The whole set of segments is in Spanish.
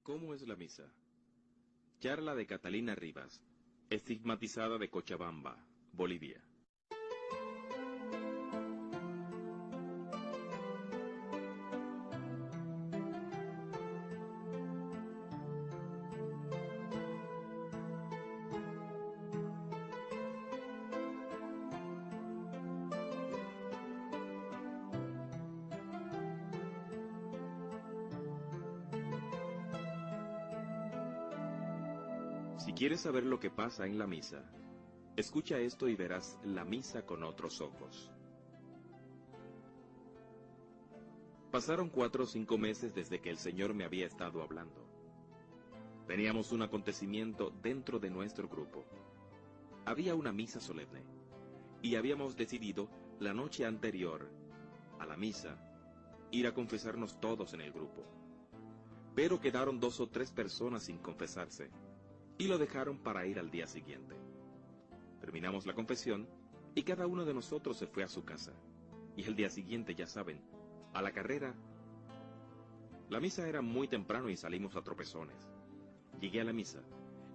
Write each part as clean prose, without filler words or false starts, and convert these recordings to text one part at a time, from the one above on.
¿Cómo es la misa? Charla de Catalina Rivas, estigmatizada de Cochabamba, Bolivia. Si quieres saber lo que pasa en la misa, escucha esto y verás la misa con otros ojos. Pasaron 4 o 5 meses desde que el Señor me había estado hablando. Teníamos un acontecimiento dentro de nuestro grupo. Había una misa solemne, y habíamos decidido la noche anterior a la misa ir a confesarnos todos en el grupo. Pero quedaron 2 o 3 personas sin confesarse, y lo dejaron para ir al día siguiente. Terminamos la confesión, y cada uno de nosotros se fue a su casa. Y el día siguiente, ya saben, a la carrera. La misa era muy temprano y salimos a tropezones. Llegué a la misa,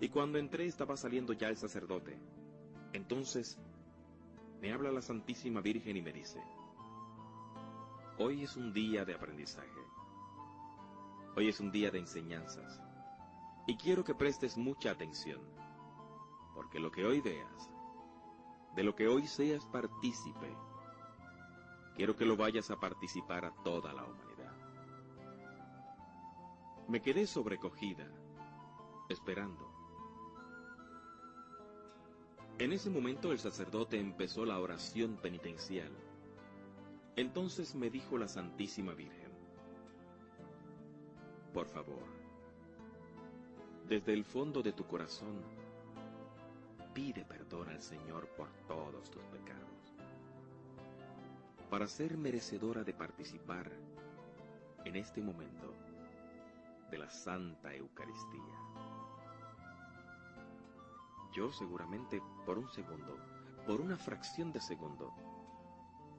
y cuando entré estaba saliendo ya el sacerdote. Entonces, me habla la Santísima Virgen y me dice: hoy es un día de aprendizaje. Hoy es un día de enseñanzas. Y quiero que prestes mucha atención, porque lo que hoy veas, de lo que hoy seas partícipe, quiero que lo vayas a participar a toda la humanidad. Me quedé sobrecogida, esperando. En ese momento el sacerdote empezó la oración penitencial. Entonces me dijo la Santísima Virgen: por favor, desde el fondo de tu corazón, pide perdón al Señor por todos tus pecados, para ser merecedora de participar en este momento de la Santa Eucaristía. Yo seguramente, por un segundo, por una fracción de segundo,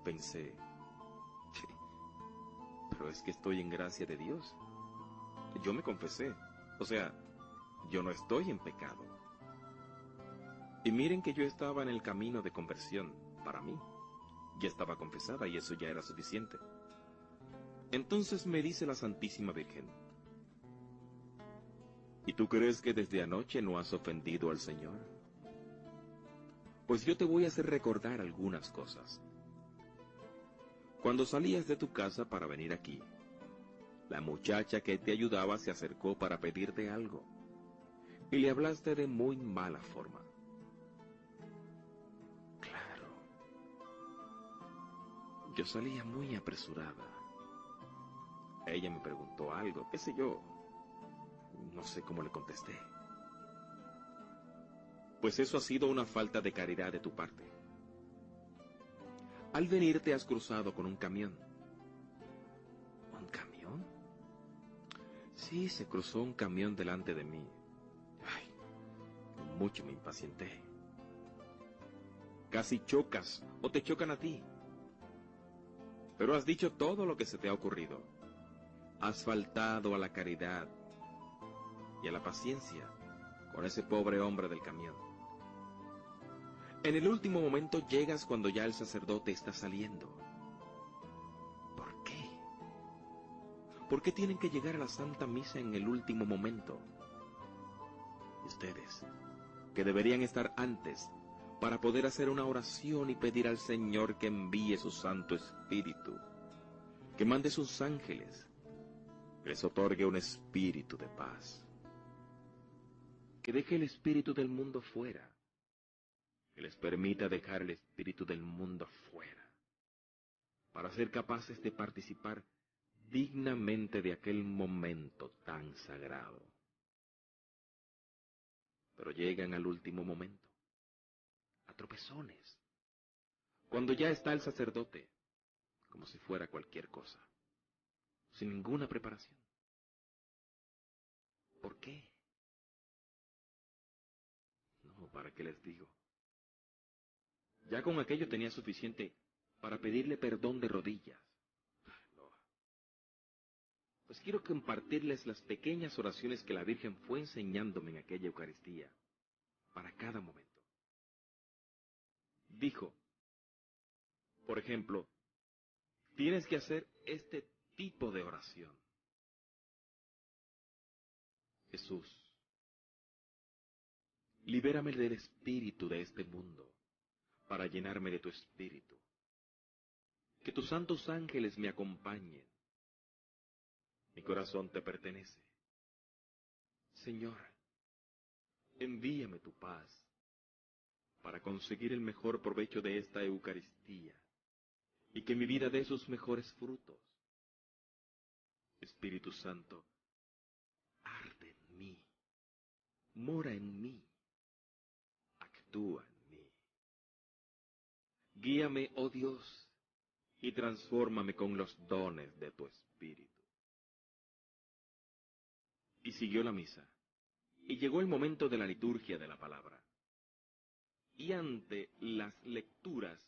pensé: pero es que estoy en gracia de Dios. Yo me confesé, o sea, yo no estoy en pecado. Y miren que yo estaba en el camino de conversión, para mí. Ya estaba confesada y eso ya era suficiente. Entonces me dice la Santísima Virgen: ¿y tú crees que desde anoche no has ofendido al Señor? Pues yo te voy a hacer recordar algunas cosas. Cuando salías de tu casa para venir aquí, la muchacha que te ayudaba se acercó para pedirte algo, y le hablaste de muy mala forma. Claro, yo salía muy apresurada. Ella me preguntó algo, qué sé yo. No sé cómo le contesté. Pues eso ha sido una falta de caridad de tu parte. Al venir te has cruzado con un camión. ¿Un camión? Sí, se cruzó un camión delante de mí. Ay, mucho me impacienté. Casi chocas, o te chocan a ti. Pero has dicho todo lo que se te ha ocurrido. Has faltado a la caridad y a la paciencia con ese pobre hombre del camión. En el último momento llegas cuando ya el sacerdote está saliendo. ¿Por qué? ¿Por qué tienen que llegar a la Santa Misa en el último momento? Y ustedes, que deberían estar antes, para poder hacer una oración y pedir al Señor que envíe su Santo Espíritu, que mande sus ángeles, que les otorgue un espíritu de paz, que deje el espíritu del mundo fuera, que les permita dejar el espíritu del mundo fuera, para ser capaces de participar dignamente de aquel momento tan sagrado. Pero llegan al último momento, a tropezones, cuando ya está el sacerdote, como si fuera cualquier cosa, sin ninguna preparación. ¿Por qué? No, ¿para qué les digo? Ya con aquello tenía suficiente para pedirle perdón de rodillas. No. Pues quiero compartirles las pequeñas oraciones que la Virgen fue enseñándome en aquella Eucaristía, para cada momento. Dijo, por ejemplo, tienes que hacer este tipo de oración. Jesús, libérame del espíritu de este mundo, para llenarme de tu espíritu. Que tus santos ángeles me acompañen. Mi corazón te pertenece. Señor, envíame tu paz para conseguir el mejor provecho de esta Eucaristía y que mi vida dé sus mejores frutos. Espíritu Santo, arde en mí, mora en mí, actúa en mí. Guíame, oh Dios, y transfórmame con los dones de tu Espíritu. Y siguió la misa, y llegó el momento de la liturgia de la palabra. Y ante las lecturas,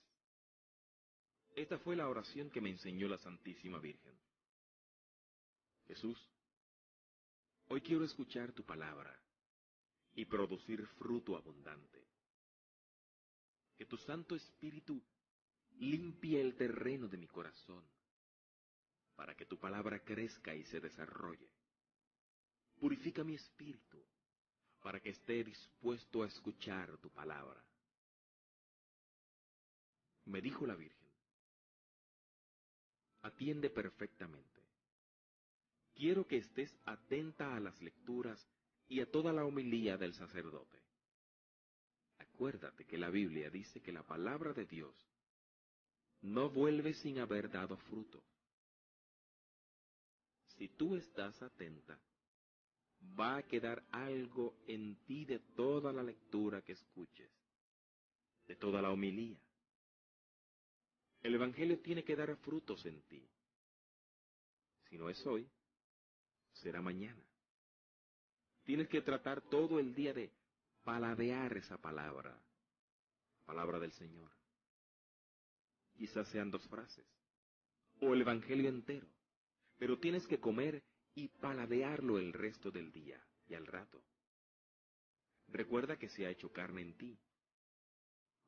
esta fue la oración que me enseñó la Santísima Virgen. Jesús, hoy quiero escuchar tu palabra y producir fruto abundante. Que tu Santo Espíritu limpie el terreno de mi corazón, para que tu palabra crezca y se desarrolle. Purifica mi espíritu, para que esté dispuesto a escuchar tu palabra. Me dijo la Virgen, atiende perfectamente. Quiero que estés atenta a las lecturas y a toda la homilía del sacerdote. Acuérdate que la Biblia dice que la palabra de Dios no vuelve sin haber dado fruto. Si tú estás atenta, va a quedar algo en ti de toda la lectura que escuches, de toda la homilía. El Evangelio tiene que dar frutos en ti. Si no es hoy, será mañana. Tienes que tratar todo el día de paladear esa palabra, palabra del Señor. Quizás sean 2 frases, o el Evangelio entero, pero tienes que comer y paladearlo el resto del día y al rato. Recuerda que se ha hecho carne en ti,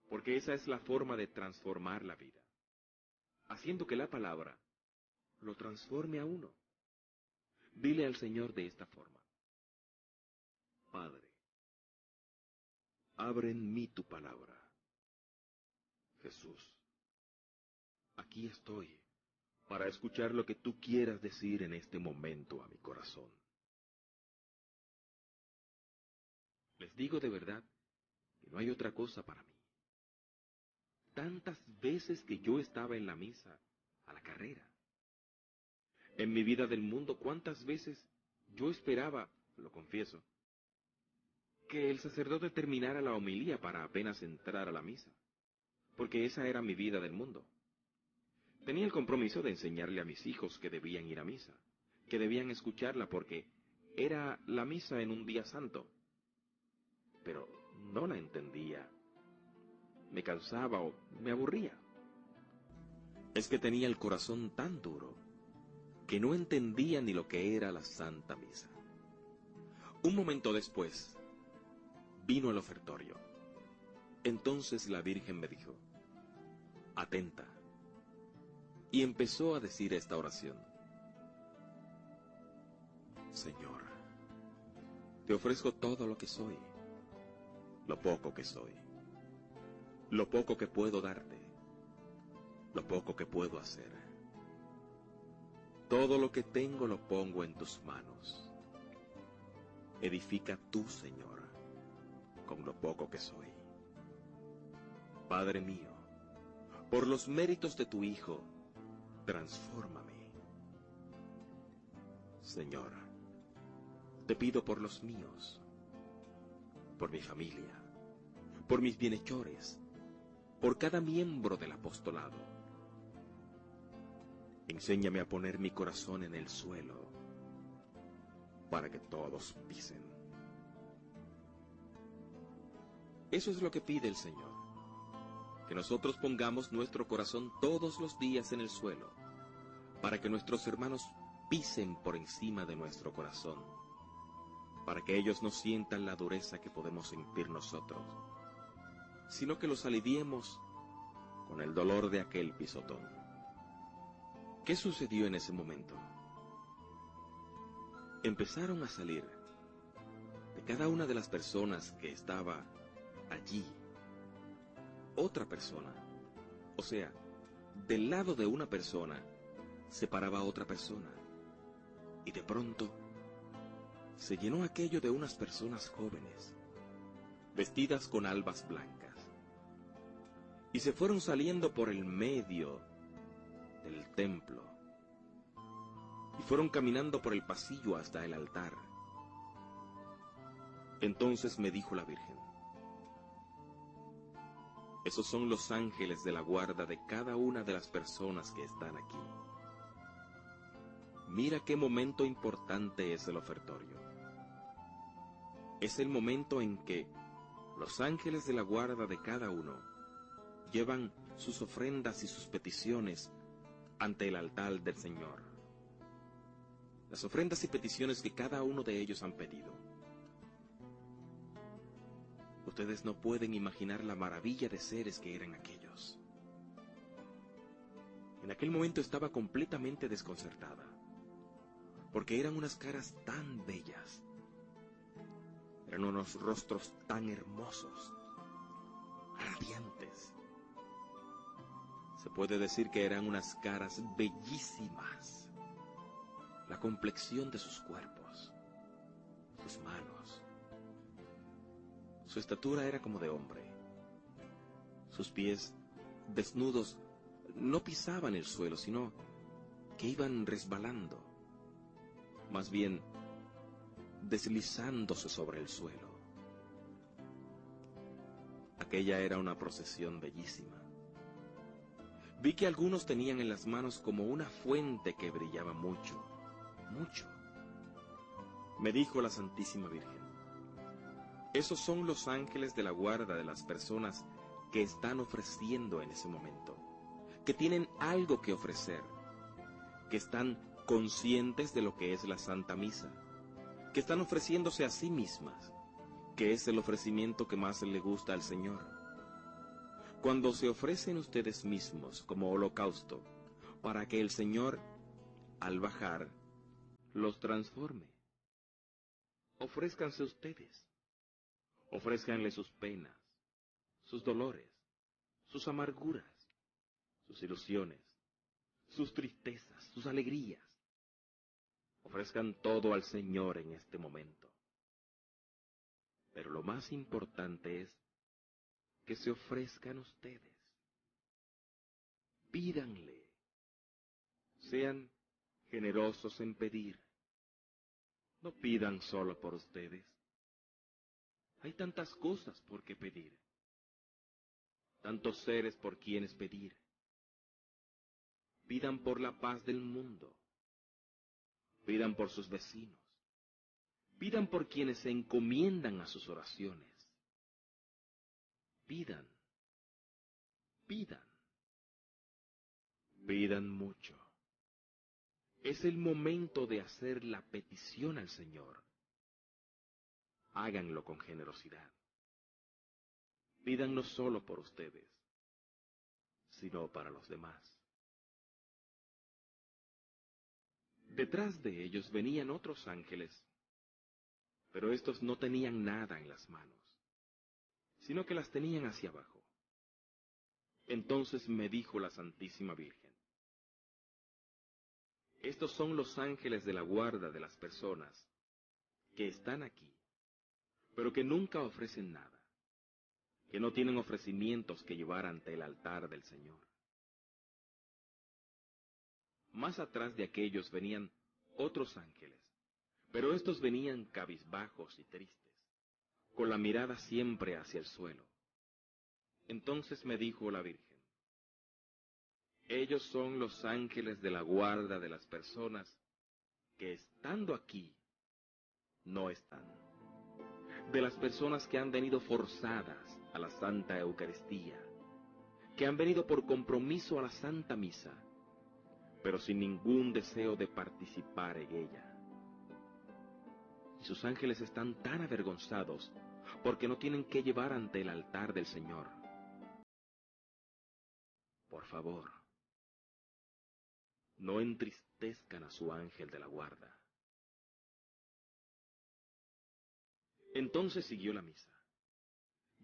porque esa es la forma de transformar la vida, haciendo que la palabra lo transforme a uno. Dile al Señor de esta forma, Padre, abre en mí tu palabra. Jesús, aquí estoy para escuchar lo que tú quieras decir en este momento a mi corazón. Les digo de verdad que no hay otra cosa para mí. Tantas veces que yo estaba en la misa, a la carrera. En mi vida del mundo, cuántas veces yo esperaba, lo confieso, que el sacerdote terminara la homilía para apenas entrar a la misa, porque esa era mi vida del mundo. Tenía el compromiso de enseñarle a mis hijos que debían ir a misa, que debían escucharla porque era la misa en un día santo. Pero no la entendía. Me cansaba o me aburría. Es que tenía el corazón tan duro que no entendía ni lo que era la Santa Misa. Un momento después, vino el ofertorio. Entonces la Virgen me dijo, atenta, y empezó a decir esta oración. Señor, te ofrezco todo lo que soy, lo poco que soy, lo poco que puedo darte, lo poco que puedo hacer. Todo lo que tengo lo pongo en tus manos. Edifica tú, Señor, con lo poco que soy. Padre mío, por los méritos de tu Hijo, transfórmame. Señor, te pido por los míos, por mi familia, por mis bienhechores, por cada miembro del apostolado. Enséñame a poner mi corazón en el suelo, para que todos pisen. Eso es lo que pide el Señor, que nosotros pongamos nuestro corazón todos los días en el suelo, para que nuestros hermanos pisen por encima de nuestro corazón, para que ellos no sientan la dureza que podemos sentir nosotros, sino que los aliviemos con el dolor de aquel pisotón. ¿Qué sucedió en ese momento? Empezaron a salir de cada una de las personas que estaba allí otra persona. O sea, del lado de una persona se paraba otra persona, y de pronto se llenó aquello de unas personas jóvenes, vestidas con albas blancas, y se fueron saliendo por el medio del templo, y fueron caminando por el pasillo hasta el altar. Entonces me dijo la Virgen: esos son los ángeles de la guarda de cada una de las personas que están aquí. Mira qué momento importante es el ofertorio. Es el momento en que los ángeles de la guarda de cada uno llevan sus ofrendas y sus peticiones ante el altar del Señor. Las ofrendas y peticiones que cada uno de ellos han pedido. Ustedes no pueden imaginar la maravilla de seres que eran aquellos. En aquel momento estaba completamente desconcertada, porque eran unas caras tan bellas, eran unos rostros tan hermosos, radiantes. Se puede decir que eran unas caras bellísimas. La complexión de sus cuerpos, sus manos. Su estatura era como de hombre. Sus pies, desnudos, no pisaban el suelo, sino que iban resbalando, más bien deslizándose sobre el suelo. Aquella era una procesión bellísima. Vi que algunos tenían en las manos como una fuente que brillaba mucho, mucho. Me dijo la Santísima Virgen: esos son los ángeles de la guarda de las personas que están ofreciendo en ese momento, que tienen algo que ofrecer, que están conscientes de lo que es la Santa Misa, que están ofreciéndose a sí mismas, que es el ofrecimiento que más le gusta al Señor. Cuando se ofrecen ustedes mismos como holocausto, para que el Señor, al bajar, los transforme. Ofrézcanse ustedes. Ofrézcanle sus penas, sus dolores, sus amarguras, sus ilusiones, sus tristezas, sus alegrías. Ofrezcan todo al Señor en este momento. Pero lo más importante es que se ofrezcan ustedes. Pídanle. Sean generosos en pedir. No pidan solo por ustedes. Hay tantas cosas por qué pedir, tantos seres por quienes pedir. Pidan por la paz del mundo, pidan por sus vecinos, pidan por quienes se encomiendan a sus oraciones. Pidan, pidan, pidan mucho. Es el momento de hacer la petición al Señor. Háganlo con generosidad. Pidan no solo por ustedes, sino para los demás. Detrás de ellos venían otros ángeles, pero estos no tenían nada en las manos, sino que las tenían hacia abajo. Entonces me dijo la Santísima Virgen: estos son los ángeles de la guarda de las personas que están aquí, pero que nunca ofrecen nada, que no tienen ofrecimientos que llevar ante el altar del Señor. Más atrás de aquellos venían otros ángeles, pero estos venían cabizbajos y tristes, con la mirada siempre hacia el suelo. Entonces me dijo la Virgen: ellos son los ángeles de la guarda de las personas que estando aquí no están, de las personas que han venido forzadas a la Santa Eucaristía, que han venido por compromiso a la Santa Misa, pero sin ningún deseo de participar en ella. Y sus ángeles están tan avergonzados porque no tienen que llevar ante el altar del Señor. Por favor, no entristezcan a su ángel de la guarda. Entonces siguió la misa.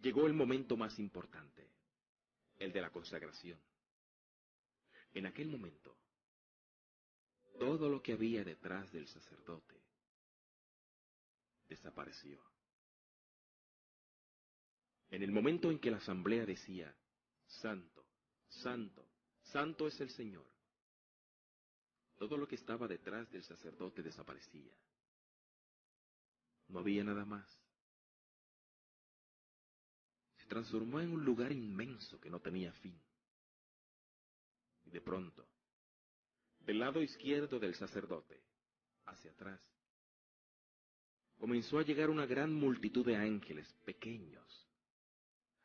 Llegó el momento más importante, el de la consagración. En aquel momento, todo lo que había detrás del sacerdote desapareció. En el momento en que la asamblea decía, Santo, Santo, Santo es el Señor, todo lo que estaba detrás del sacerdote desaparecía. No había nada más. Se transformó en un lugar inmenso que no tenía fin. Y de pronto, del lado izquierdo del sacerdote, hacia atrás, comenzó a llegar una gran multitud de ángeles pequeños,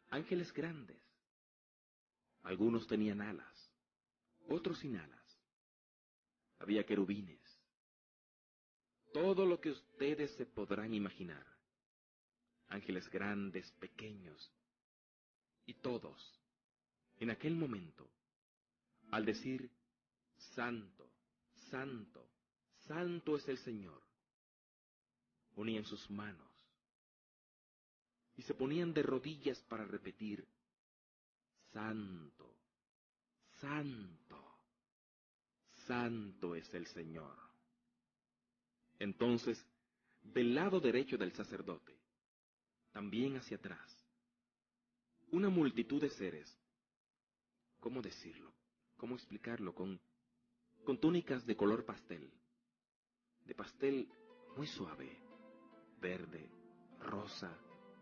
ángeles grandes. Algunos tenían alas, otros sin alas. Había querubines. Todo lo que ustedes se podrán imaginar. Ángeles grandes, pequeños. Y todos, en aquel momento, al decir, Santo, Santo, Santo es el Señor, unían sus manos y se ponían de rodillas para repetir, Santo, Santo, Santo es el Señor. Entonces, del lado derecho del sacerdote, también hacia atrás, una multitud de seres, ¿cómo decirlo? ¿Cómo explicarlo? Con túnicas de color pastel, de pastel muy suave, verde, rosa,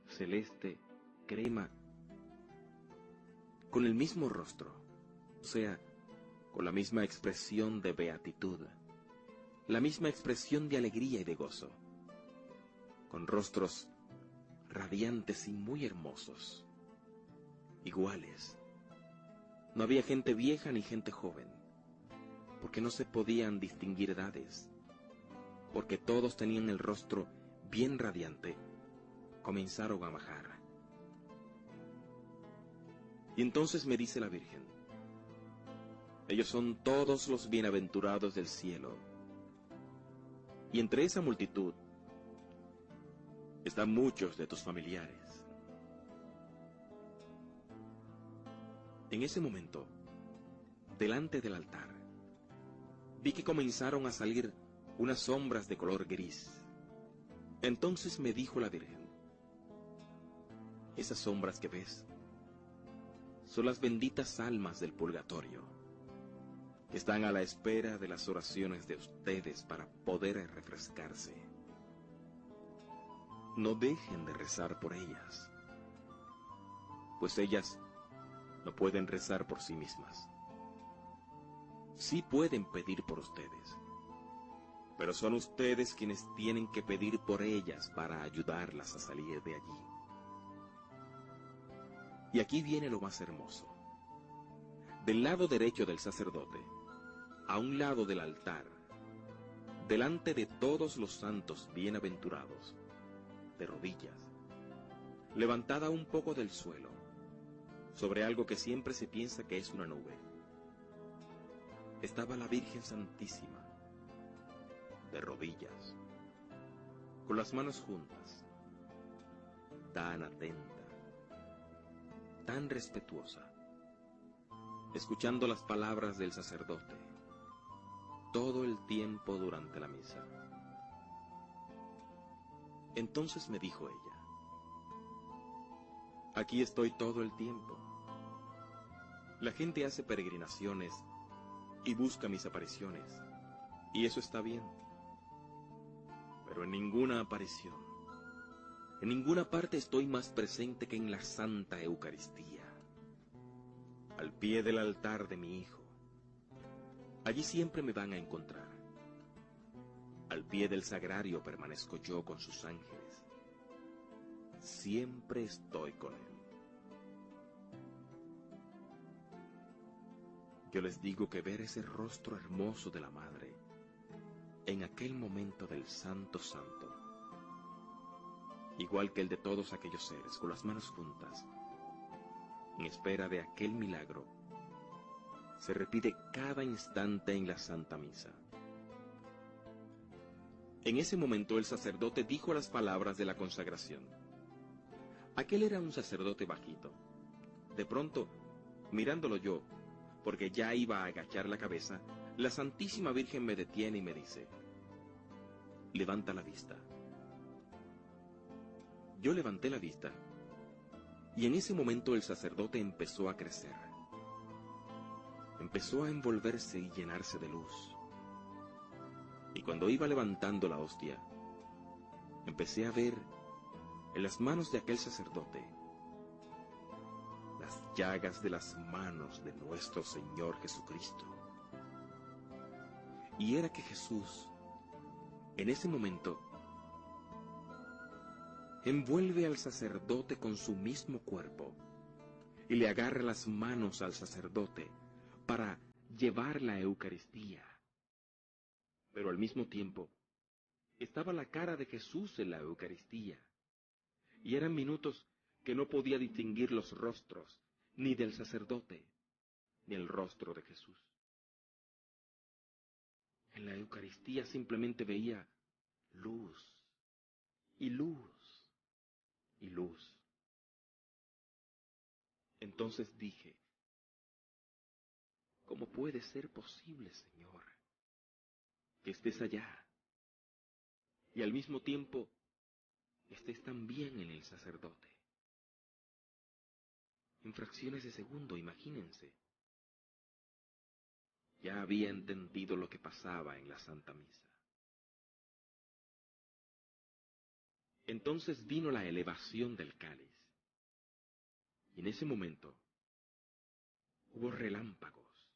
celeste, crema, con el mismo rostro, o sea, con la misma expresión de beatitud, la misma expresión de alegría y de gozo, con rostros radiantes y muy hermosos, iguales. No había gente vieja ni gente joven, porque no se podían distinguir edades, porque todos tenían el rostro bien radiante. Comenzaron a bajar. Y entonces me dice la Virgen, ellos son todos los bienaventurados del cielo. Y entre esa multitud están muchos de tus familiares. En ese momento, delante del altar, vi que comenzaron a salir unas sombras de color gris. Entonces me dijo la Virgen, esas sombras que ves son las benditas almas del purgatorio, que están a la espera de las oraciones de ustedes para poder refrescarse. No dejen de rezar por ellas, pues ellas no pueden rezar por sí mismas. Sí pueden pedir por ustedes, pero son ustedes quienes tienen que pedir por ellas para ayudarlas a salir de allí. Y aquí viene lo más hermoso. Del lado derecho del sacerdote, a un lado del altar, delante de todos los santos bienaventurados, de rodillas, levantada un poco del suelo, sobre algo que siempre se piensa que es una nube, estaba la Virgen Santísima, de rodillas, con las manos juntas, tan atenta, tan respetuosa, escuchando las palabras del sacerdote, todo el tiempo durante la misa. Entonces me dijo ella, aquí estoy todo el tiempo. La gente hace peregrinaciones y busca mis apariciones, y eso está bien. Pero en ninguna aparición, en ninguna parte estoy más presente que en la Santa Eucaristía, al pie del altar de mi Hijo. Allí siempre me van a encontrar. Al pie del sagrario permanezco yo con sus ángeles. Siempre estoy con Él. Yo les digo que ver ese rostro hermoso de la Madre en aquel momento del Santo Santo, igual que el de todos aquellos seres con las manos juntas, en espera de aquel milagro, se repite cada instante en la Santa Misa. En ese momento el sacerdote dijo las palabras de la consagración. Aquel era un sacerdote bajito. De pronto, mirándolo yo, porque ya iba a agachar la cabeza, la Santísima Virgen me detiene y me dice: levanta la vista. Yo levanté la vista, y en ese momento el sacerdote empezó a crecer. Empezó a envolverse y llenarse de luz. Y cuando iba levantando la hostia, empecé a ver en las manos de aquel sacerdote las llagas de las manos de nuestro Señor Jesucristo. Y era que Jesús, en ese momento, envuelve al sacerdote con su mismo cuerpo y le agarra las manos al sacerdote para llevar la Eucaristía. Pero al mismo tiempo, estaba la cara de Jesús en la Eucaristía, y eran minutos que no podía distinguir los rostros, ni del sacerdote, ni el rostro de Jesús. En la Eucaristía simplemente veía luz, y luz, y luz. Entonces dije: ¿cómo puede ser posible, Señor, que estés allá, y al mismo tiempo estés también en el sacerdote? En fracciones de segundo, imagínense. Ya había entendido lo que pasaba en la Santa Misa. Entonces vino la elevación del cáliz, y en ese momento hubo relámpagos,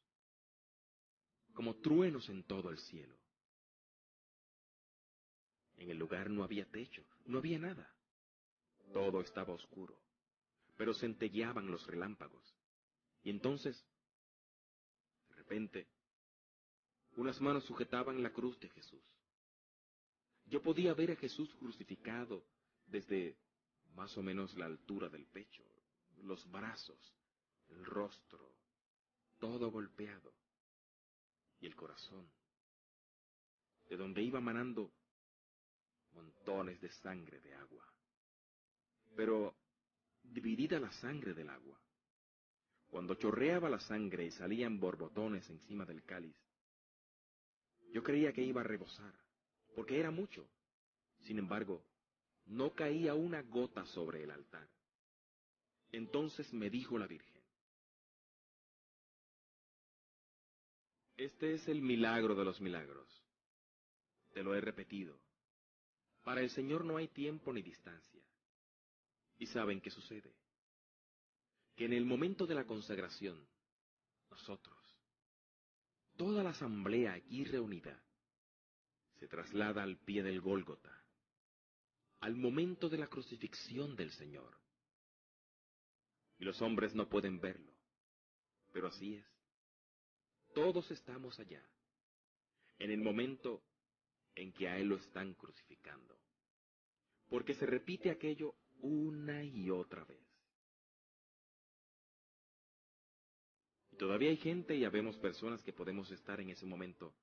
como truenos en todo el cielo. En el lugar no había techo, no había nada. Todo estaba oscuro, pero centelleaban los relámpagos. Y entonces, de repente, unas manos sujetaban la cruz de Jesús. Yo podía ver a Jesús crucificado desde más o menos la altura del pecho, los brazos, el rostro, todo golpeado, y el corazón, de donde iba manando montones de sangre de agua. Pero dividida la sangre del agua, cuando chorreaba la sangre y salían borbotones encima del cáliz, yo creía que iba a rebosar, porque era mucho. Sin embargo, no caía una gota sobre el altar. Entonces me dijo la Virgen: este es el milagro de los milagros. Te lo he repetido. Para el Señor no hay tiempo ni distancia. ¿Y saben qué sucede? Que en el momento de la consagración, nosotros, toda la asamblea aquí reunida, se traslada al pie del Gólgota, al momento de la crucifixión del Señor. Y los hombres no pueden verlo, pero así es. Todos estamos allá, en el momento en que a Él lo están crucificando, porque se repite aquello una y otra vez. Y todavía hay gente y habemos personas que podemos estar en ese momento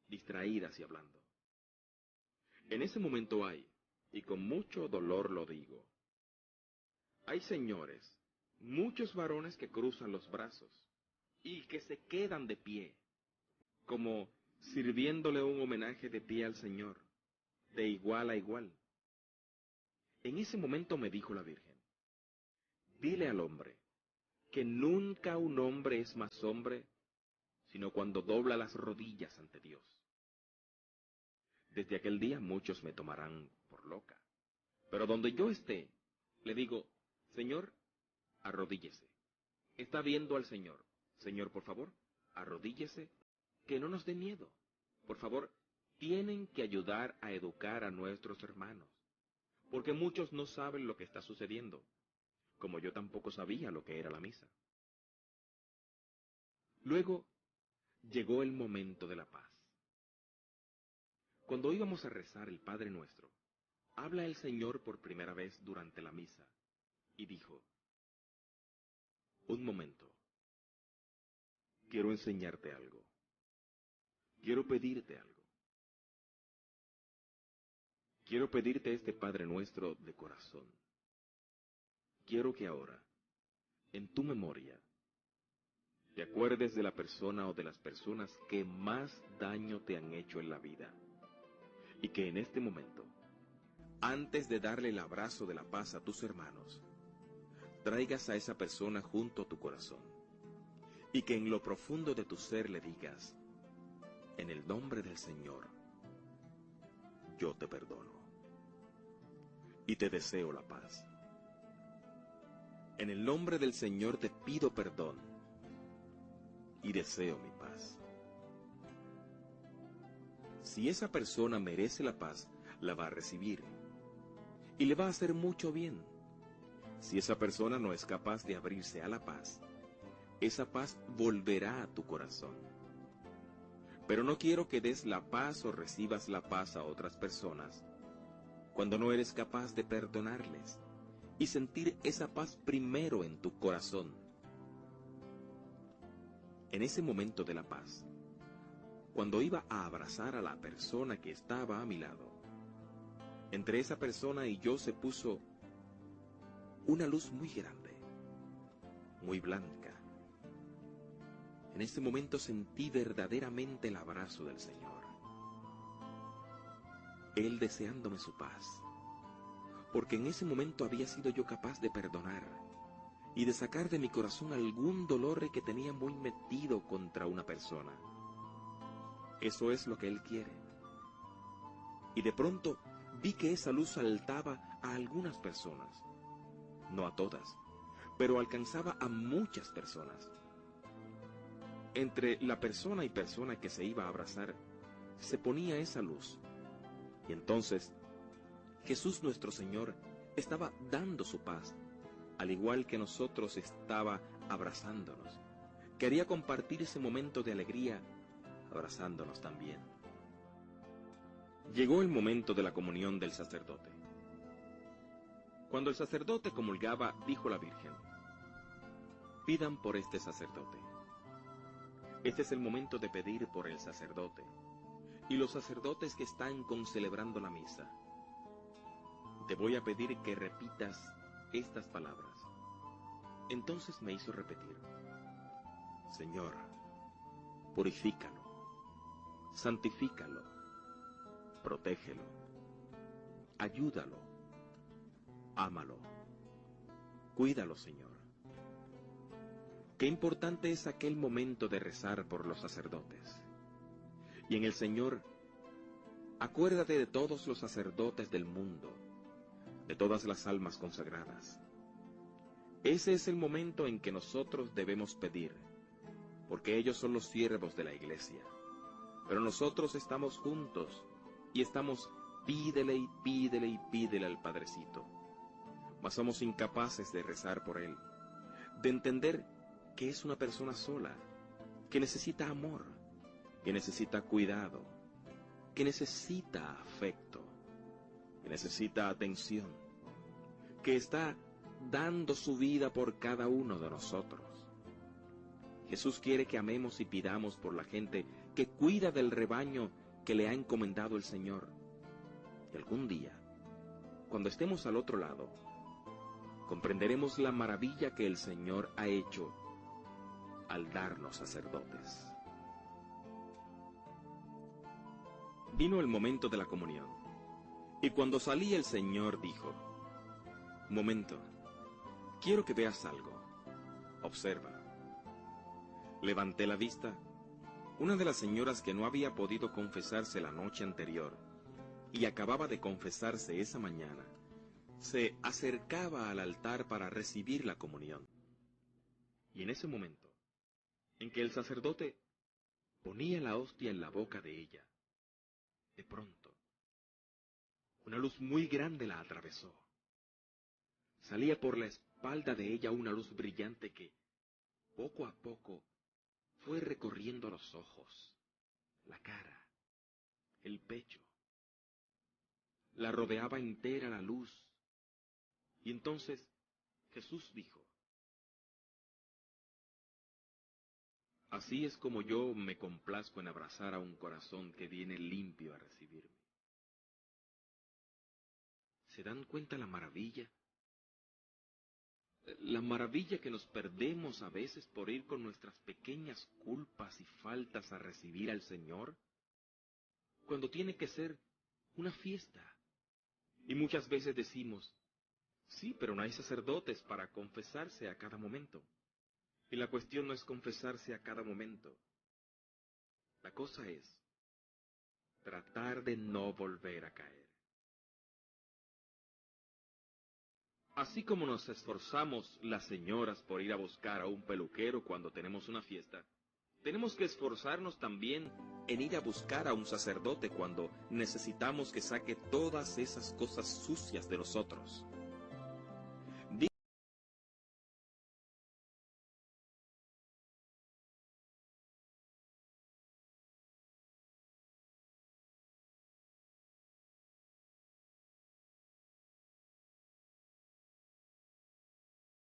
distraídas y hablando. En ese momento hay, y con mucho dolor lo digo, hay señores, muchos varones que cruzan los brazos y que se quedan de pie, como sirviéndole un homenaje de pie al Señor, de igual a igual. En ese momento me dijo la Virgen: dile al hombre que nunca un hombre es más hombre sino cuando dobla las rodillas ante Dios. Desde aquel día muchos me tomarán por loca, pero donde yo esté, le digo: Señor, arrodíllese. Está viendo al Señor. Señor, por favor, arrodíllese, que no nos dé miedo. Por favor, tienen que ayudar a educar a nuestros hermanos, porque muchos no saben lo que está sucediendo, como yo tampoco sabía lo que era la misa. Luego llegó el momento de la paz. Cuando íbamos a rezar el Padre Nuestro, habla el Señor por primera vez durante la misa, y dijo: un momento, quiero enseñarte algo, quiero pedirte algo. Quiero pedirte este Padre Nuestro de corazón. Quiero que ahora, en tu memoria, te acuerdes de la persona o de las personas que más daño te han hecho en la vida, y que en este momento, antes de darle el abrazo de la paz a tus hermanos, traigas a esa persona junto a tu corazón, y que en lo profundo de tu ser le digas: en el nombre del Señor, yo te perdono, y te deseo la paz. En el nombre del Señor te pido perdón, y deseo mi paz. Si esa persona merece la paz, la va a recibir, y le va a hacer mucho bien. Si esa persona no es capaz de abrirse a la paz, esa paz volverá a tu corazón. Pero no quiero que des la paz o recibas la paz a otras personas cuando no eres capaz de perdonarles y sentir esa paz primero en tu corazón. En ese momento de la paz, cuando iba a abrazar a la persona que estaba a mi lado, entre esa persona y yo se puso una luz muy grande, muy blanca. En ese momento sentí verdaderamente el abrazo del Señor. Él deseándome su paz, porque en ese momento había sido yo capaz de perdonar y de sacar de mi corazón algún dolor que tenía muy metido contra una persona. Eso es lo que Él quiere. Y de pronto vi que esa luz saltaba a algunas personas, no a todas, pero alcanzaba a muchas personas. Entre la persona y persona que se iba a abrazar, se ponía esa luz. Y entonces, Jesús nuestro Señor estaba dando su paz, al igual que nosotros estaba abrazándonos. Quería compartir ese momento de alegría, abrazándonos también. Llegó el momento de la comunión del sacerdote. Cuando el sacerdote comulgaba, dijo la Virgen: pidan por este sacerdote. Este es el momento de pedir por el sacerdote y los sacerdotes que están concelebrando la misa. Te voy a pedir que repitas estas palabras. Entonces me hizo repetir: Señor, purifícalo, santifícalo, protégelo, ayúdalo, ámalo, cuídalo, Señor. Qué importante es aquel momento de rezar por los sacerdotes. Y en el Señor, acuérdate de todos los sacerdotes del mundo, de todas las almas consagradas. Ese es el momento en que nosotros debemos pedir, porque ellos son los siervos de la Iglesia. Pero nosotros estamos juntos y estamos pídele y pídele y pídele al Padrecito. Mas somos incapaces de rezar por Él, de entender que es una persona sola, que necesita amor, que necesita cuidado, que necesita afecto, que necesita atención, que está dando su vida por cada uno de nosotros. Jesús quiere que amemos y pidamos por la gente que cuida del rebaño que le ha encomendado el Señor. Y algún día, cuando estemos al otro lado, comprenderemos la maravilla que el Señor ha hecho al darnos sacerdotes. Vino el momento de la comunión, y cuando salí el Señor dijo: momento, quiero que veas algo. Observa. Levanté la vista. Una de las señoras que no había podido confesarse la noche anterior y acababa de confesarse esa mañana, se acercaba al altar para recibir la comunión. Y en ese momento, en que el sacerdote ponía la hostia en la boca de ella, de pronto, una luz muy grande la atravesó. Salía por la espalda de ella una luz brillante que, poco a poco, fue recorriendo los ojos, la cara, el pecho. La rodeaba entera la luz. Y entonces Jesús dijo: así es como yo me complazco en abrazar a un corazón que viene limpio a recibirme. ¿Se dan cuenta la maravilla? La maravilla que nos perdemos a veces por ir con nuestras pequeñas culpas y faltas a recibir al Señor, cuando tiene que ser una fiesta. Y muchas veces decimos: sí, pero no hay sacerdotes para confesarse a cada momento. Y la cuestión no es confesarse a cada momento. La cosa es tratar de no volver a caer. Así como nos esforzamos las señoras por ir a buscar a un peluquero cuando tenemos una fiesta, tenemos que esforzarnos también en ir a buscar a un sacerdote cuando necesitamos que saque todas esas cosas sucias de nosotros.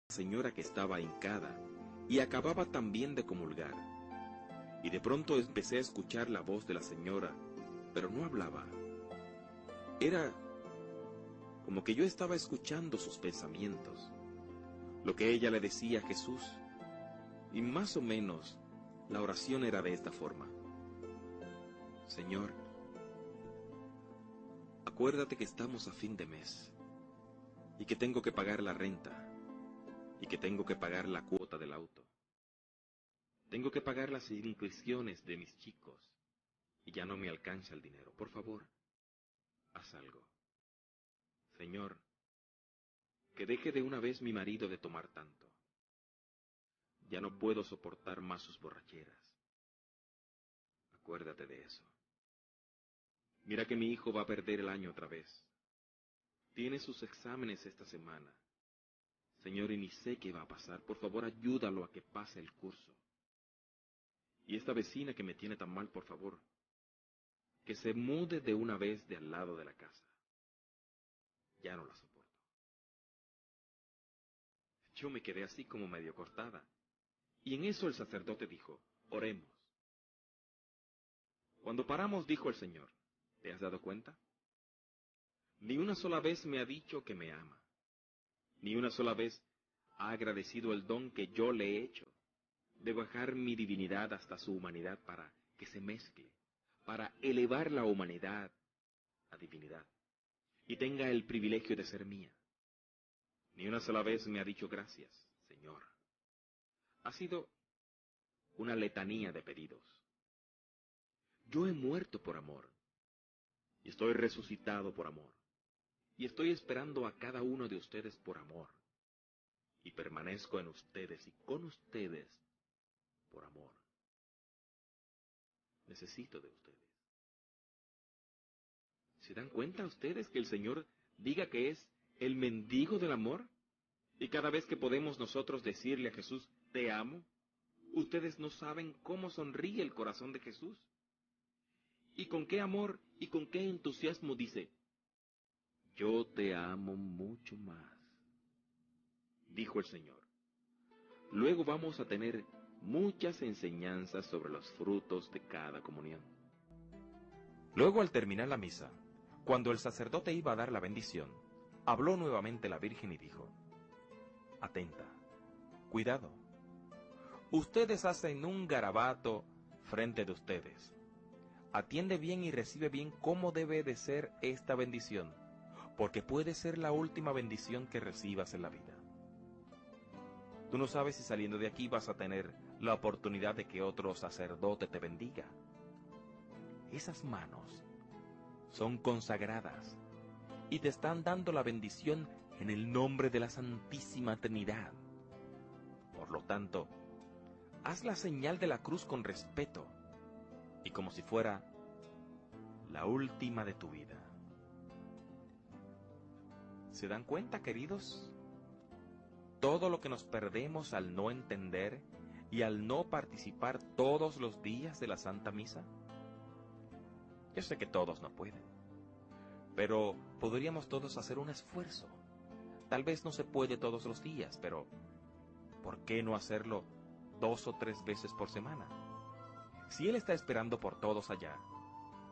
Señora que estaba hincada y acababa también de comulgar. Y de pronto empecé a escuchar la voz de la señora, pero no hablaba. Era como que yo estaba escuchando sus pensamientos, lo que ella le decía a Jesús, y más o menos la oración era de esta forma: Señor, acuérdate que estamos a fin de mes, y que tengo que pagar la renta, y que tengo que pagar la cuota del auto. Tengo que pagar las inscripciones de mis chicos, y ya no me alcanza el dinero. Por favor, haz algo. Señor, que deje de una vez mi marido de tomar tanto. Ya no puedo soportar más sus borracheras. Acuérdate de eso. Mira que mi hijo va a perder el año otra vez. Tiene sus exámenes esta semana. Señor, y ni sé qué va a pasar. Por favor, ayúdalo a que pase el curso. Y esta vecina que me tiene tan mal, por favor, que se mude de una vez de al lado de la casa. Ya no la soporto. Yo me quedé así como medio cortada. Y en eso el sacerdote dijo: oremos. Cuando paramos, dijo el Señor: ¿te has dado cuenta? Ni una sola vez me ha dicho que me ama. Ni una sola vez ha agradecido el don que yo le he hecho, de bajar mi divinidad hasta su humanidad para que se mezcle, para elevar la humanidad a divinidad, y tenga el privilegio de ser mía. Ni una sola vez me ha dicho gracias, Señor. Ha sido una letanía de pedidos. Yo he muerto por amor, y estoy resucitado por amor, y estoy esperando a cada uno de ustedes por amor, y permanezco en ustedes y con ustedes por amor. Necesito de ustedes. ¿Se dan cuenta ustedes que el Señor diga que es el mendigo del amor? Y cada vez que podemos nosotros decirle a Jesús: te amo, ustedes no saben cómo sonríe el corazón de Jesús. Y con qué amor y con qué entusiasmo dice: yo te amo mucho más, dijo el Señor. Luego vamos a tener muchas enseñanzas sobre los frutos de cada comunión. Luego, al terminar la misa, cuando el sacerdote iba a dar la bendición, habló nuevamente la Virgen y dijo: atenta, cuidado. Ustedes hacen un garabato frente de ustedes. Atiende bien y recibe bien cómo debe de ser esta bendición, porque puede ser la última bendición que recibas en la vida. Tú no sabes si saliendo de aquí vas a tener la oportunidad de que otro sacerdote te bendiga. Esas manos son consagradas y te están dando la bendición en el nombre de la Santísima Trinidad. Por lo tanto, haz la señal de la cruz con respeto y como si fuera la última de tu vida. ¿Se dan cuenta, queridos? Todo lo que nos perdemos al no entender y al no participar todos los días de la Santa Misa? Yo sé que todos no pueden, pero podríamos todos hacer un esfuerzo. Tal vez no se puede todos los días, pero ¿por qué no hacerlo 2 o 3 veces por semana? Si Él está esperando por todos allá,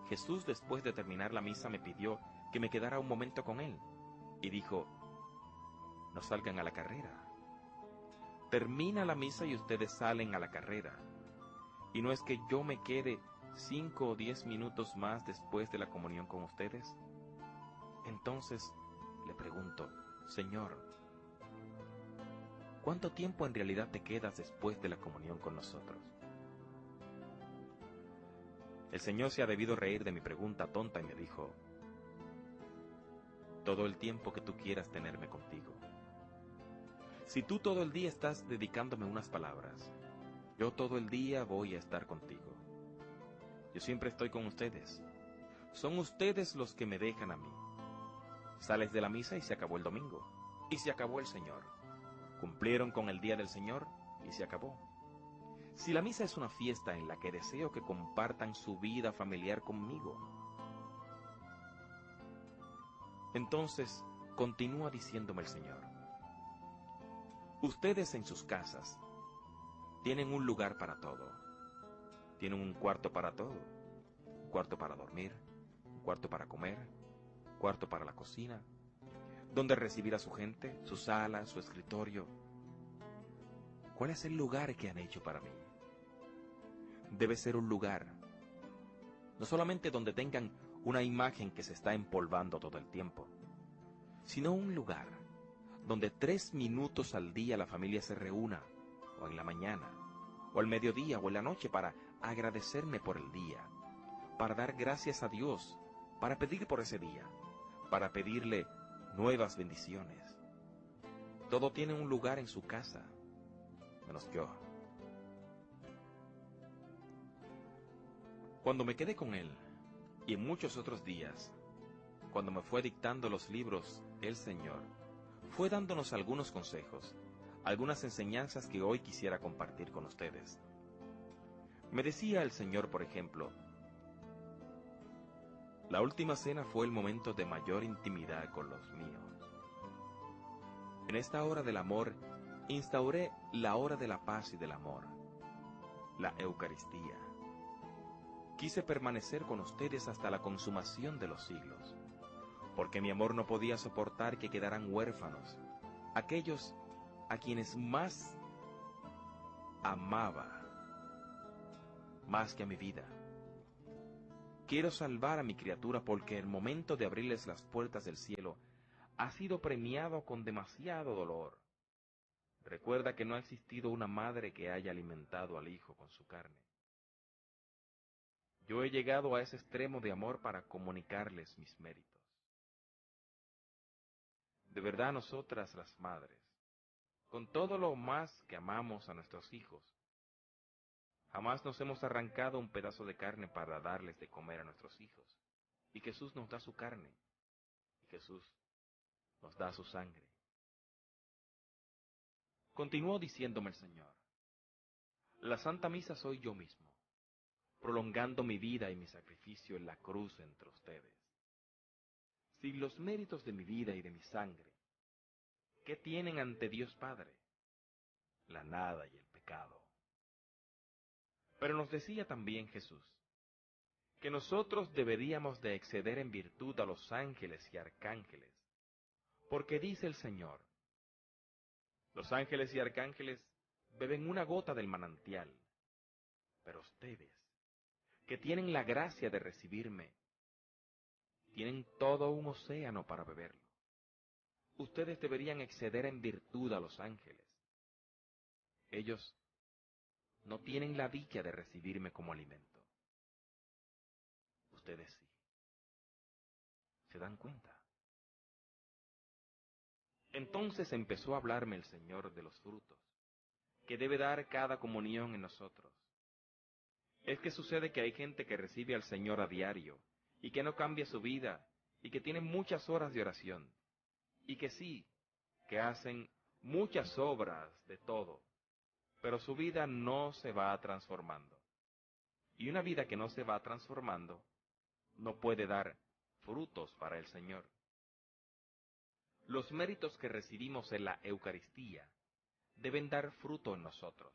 Jesús, después de terminar la misa, me pidió que me quedara un momento con Él y dijo: no salgan a la carrera. Termina la misa y ustedes salen a la carrera. Y no es que yo me quede 5 o 10 minutos más después de la comunión con ustedes. Entonces le pregunto: Señor, ¿cuánto tiempo en realidad te quedas después de la comunión con nosotros? El Señor se ha debido reír de mi pregunta tonta y me dijo: todo el tiempo que tú quieras tenerme contigo. Si tú todo el día estás dedicándome unas palabras, yo todo el día voy a estar contigo. Yo siempre estoy con ustedes. Son ustedes los que me dejan a mí. Sales de la misa y se acabó el domingo. Y se acabó el Señor. Cumplieron con el día del Señor y se acabó. Si la misa es una fiesta en la que deseo que compartan su vida familiar conmigo, entonces continúa diciéndome el Señor: ustedes en sus casas tienen un lugar para todo. Tienen un cuarto para todo. Un cuarto para dormir, un cuarto para comer, un cuarto para la cocina, donde recibir a su gente, su sala, su escritorio. ¿Cuál es el lugar que han hecho para mí? Debe ser un lugar, no solamente donde tengan una imagen que se está empolvando todo el tiempo, sino un lugar donde 3 minutos al día la familia se reúna, o en la mañana, o al mediodía, o en la noche, para agradecerme por el día, para dar gracias a Dios, para pedir por ese día, para pedirle nuevas bendiciones. Todo tiene un lugar en su casa, menos yo. Cuando me quedé con Él, y en muchos otros días, cuando me fue dictando los libros el Señor, fue dándonos algunos consejos, algunas enseñanzas que hoy quisiera compartir con ustedes. Me decía el Señor, por ejemplo: la última cena fue el momento de mayor intimidad con los míos. En esta hora del amor, instauré la hora de la paz y del amor, la Eucaristía. Quise permanecer con ustedes hasta la consumación de los siglos, porque mi amor no podía soportar que quedaran huérfanos, aquellos a quienes más amaba, más que a mi vida. Quiero salvar a mi criatura porque el momento de abrirles las puertas del cielo ha sido premiado con demasiado dolor. Recuerda que no ha existido una madre que haya alimentado al hijo con su carne. Yo he llegado a ese extremo de amor para comunicarles mis méritos. De verdad, nosotras las madres, con todo lo más que amamos a nuestros hijos, jamás nos hemos arrancado un pedazo de carne para darles de comer a nuestros hijos. Y Jesús nos da su carne, y Jesús nos da su sangre. Continuó diciéndome el Señor: la Santa Misa soy yo mismo, prolongando mi vida y mi sacrificio en la cruz entre ustedes. Sin los méritos de mi vida y de mi sangre, ¿qué tienen ante Dios Padre? La nada y el pecado. Pero nos decía también Jesús que nosotros deberíamos de exceder en virtud a los ángeles y arcángeles, porque dice el Señor: los ángeles y arcángeles beben una gota del manantial, pero ustedes, que tienen la gracia de recibirme, tienen todo un océano para beberlo. Ustedes deberían exceder en virtud a los ángeles. Ellos no tienen la dicha de recibirme como alimento. Ustedes sí. ¿Se dan cuenta? Entonces empezó a hablarme el Señor de los frutos que debe dar cada comunión en nosotros. Es que sucede que hay gente que recibe al Señor a diario y que no cambia su vida y que tiene muchas horas de oración y que sí, que hacen muchas obras de todo, pero su vida no se va transformando. Y una vida que no se va transformando no puede dar frutos para el Señor. Los méritos que recibimos en la Eucaristía deben dar fruto en nosotros,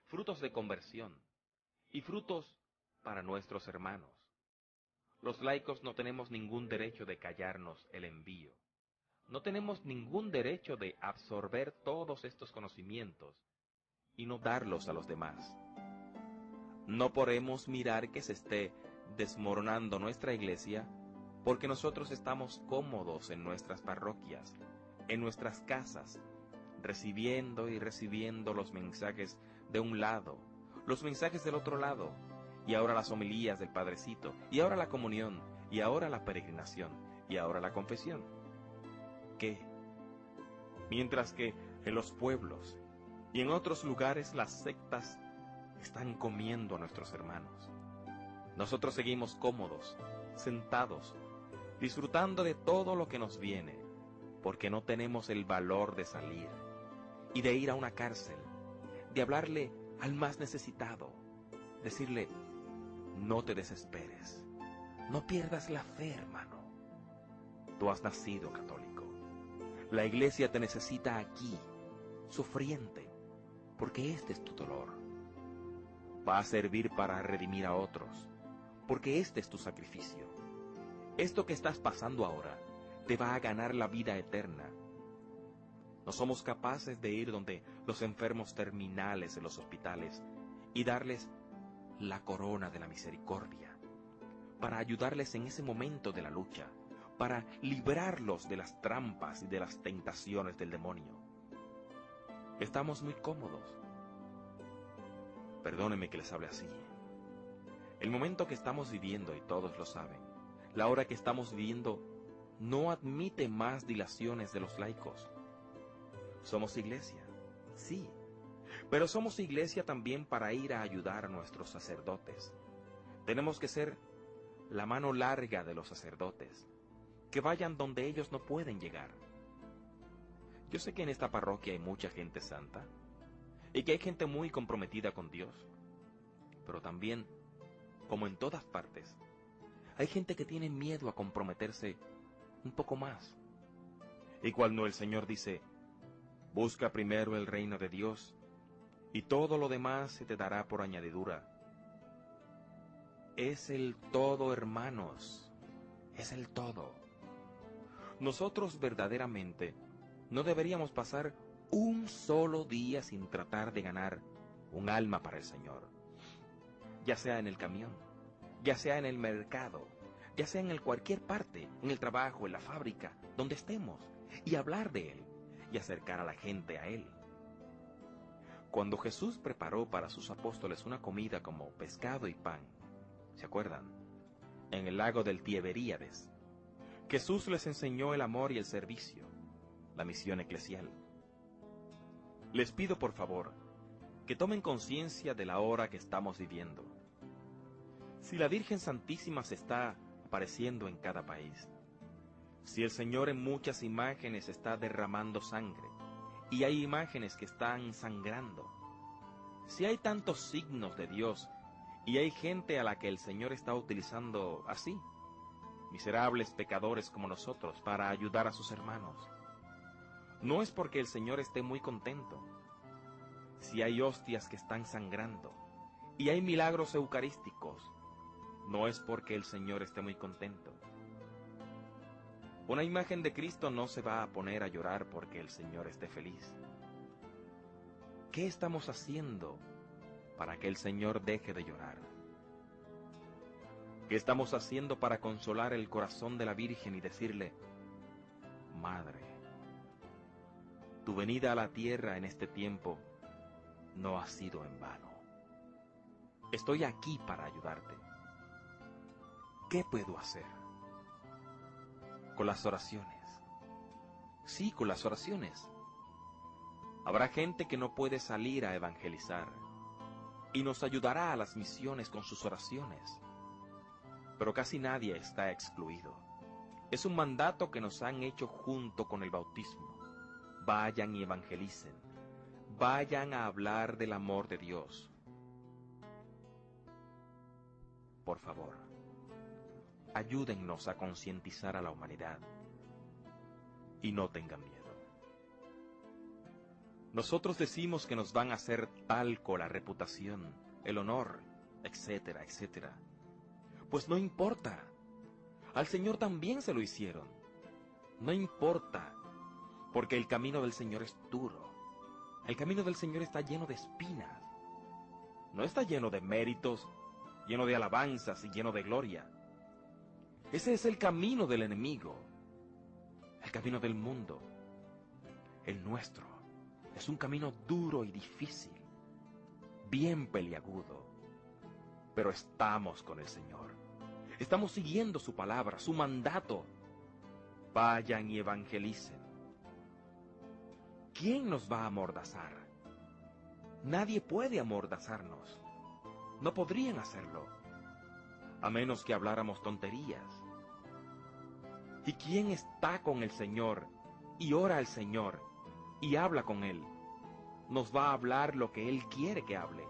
frutos de conversión y frutos para nuestros hermanos. Los laicos no tenemos ningún derecho de callarnos el envío. No tenemos ningún derecho de absorber todos estos conocimientos y no darlos a los demás. No podemos mirar que se esté desmoronando nuestra iglesia porque nosotros estamos cómodos en nuestras parroquias, en nuestras casas, recibiendo y recibiendo los mensajes de un lado, los mensajes del otro lado, y ahora las homilías del Padrecito, y ahora la comunión, y ahora la peregrinación, y ahora la confesión. ¿Qué? Mientras que en los pueblos y en otros lugares las sectas están comiendo a nuestros hermanos. Nosotros seguimos cómodos, sentados, disfrutando de todo lo que nos viene, porque no tenemos el valor de salir y de ir a una cárcel, de hablarle al más necesitado, decirle, no te desesperes, no pierdas la fe, hermano. Tú has nacido católico. La iglesia te necesita aquí, sufriente, porque este es tu dolor. Va a servir para redimir a otros, porque este es tu sacrificio. Esto que estás pasando ahora te va a ganar la vida eterna. No somos capaces de ir donde los enfermos terminales en los hospitales y darles la corona de la misericordia, para ayudarles en ese momento de la lucha, para librarlos de las trampas y de las tentaciones del demonio. Estamos muy cómodos. Perdónenme que les hable así. El momento que estamos viviendo, y todos lo saben, la hora que estamos viviendo no admite más dilaciones de los laicos. Somos iglesia, sí, pero somos iglesia también para ir a ayudar a nuestros sacerdotes. Tenemos que ser la mano larga de los sacerdotes, que vayan donde ellos no pueden llegar. Yo sé que en esta parroquia hay mucha gente santa, y que hay gente muy comprometida con Dios, pero también, como en todas partes, hay gente que tiene miedo a comprometerse un poco más. Y cuando el Señor dice, busca primero el reino de Dios, y todo lo demás se te dará por añadidura. Es el todo, hermanos, es el todo. Nosotros verdaderamente no deberíamos pasar un solo día sin tratar de ganar un alma para el Señor, ya sea en el camión, ya sea en el mercado, ya sea en cualquier parte, en el trabajo, en la fábrica, donde estemos, y hablar de Él, y acercar a la gente a Él. Cuando Jesús preparó para sus apóstoles una comida como pescado y pan, ¿se acuerdan? En el lago del Tiberíades, Jesús les enseñó el amor y el servicio, la misión eclesial. Les pido por favor que tomen conciencia de la hora que estamos viviendo. Si la Virgen Santísima se está apareciendo en cada país, si el Señor en muchas imágenes está derramando sangre, y hay imágenes que están sangrando, si hay tantos signos de Dios, y hay gente a la que el Señor está utilizando así, miserables pecadores como nosotros, para ayudar a sus hermanos, no es porque el Señor esté muy contento. Si hay hostias que están sangrando, y hay milagros eucarísticos, no es porque el Señor esté muy contento. Una imagen de Cristo no se va a poner a llorar porque el Señor esté feliz. ¿Qué estamos haciendo para que el Señor deje de llorar? ¿Qué estamos haciendo para consolar el corazón de la Virgen y decirle, Madre, tu venida a la tierra en este tiempo no ha sido en vano? Estoy aquí para ayudarte. ¿Qué puedo hacer? Con las oraciones. Sí, con las oraciones. Habrá gente que no puede salir a evangelizar y nos ayudará a las misiones con sus oraciones. Pero casi nadie está excluido. Es un mandato que nos han hecho junto con el bautismo. Vayan y evangelicen. vayan a hablar del amor de Dios. Por favor, ayúdennos a concientizar a la humanidad y no tengan miedo. Nosotros decimos que nos van a hacer talco la reputación, el honor, etcétera, etcétera. Pues no importa. Al Señor también se lo hicieron. No importa, porque el camino del Señor es duro. El camino del Señor está lleno de espinas. No está lleno de méritos, lleno de alabanzas y lleno de gloria. Ese es el camino del enemigo, el camino del mundo. El nuestro es un camino duro y difícil, bien peliagudo, pero estamos con el Señor. Estamos siguiendo su palabra, su mandato. Vayan y evangelicen. ¿Quién nos va a amordazar? Nadie puede amordazarnos. No podrían hacerlo, a menos que habláramos tonterías. ¿Y quién está con el Señor y ora al Señor y habla con Él? Nos va a hablar lo que Él quiere que hable.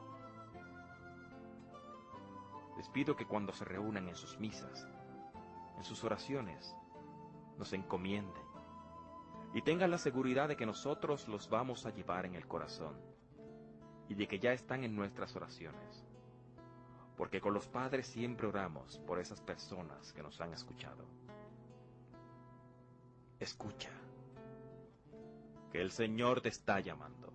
Les pido que cuando se reúnan en sus misas, en sus oraciones, nos encomienden y tengan la seguridad de que nosotros los vamos a llevar en el corazón y de que ya están en nuestras oraciones, porque con los padres siempre oramos por esas personas que nos han escuchado. Escucha, que el Señor te está llamando.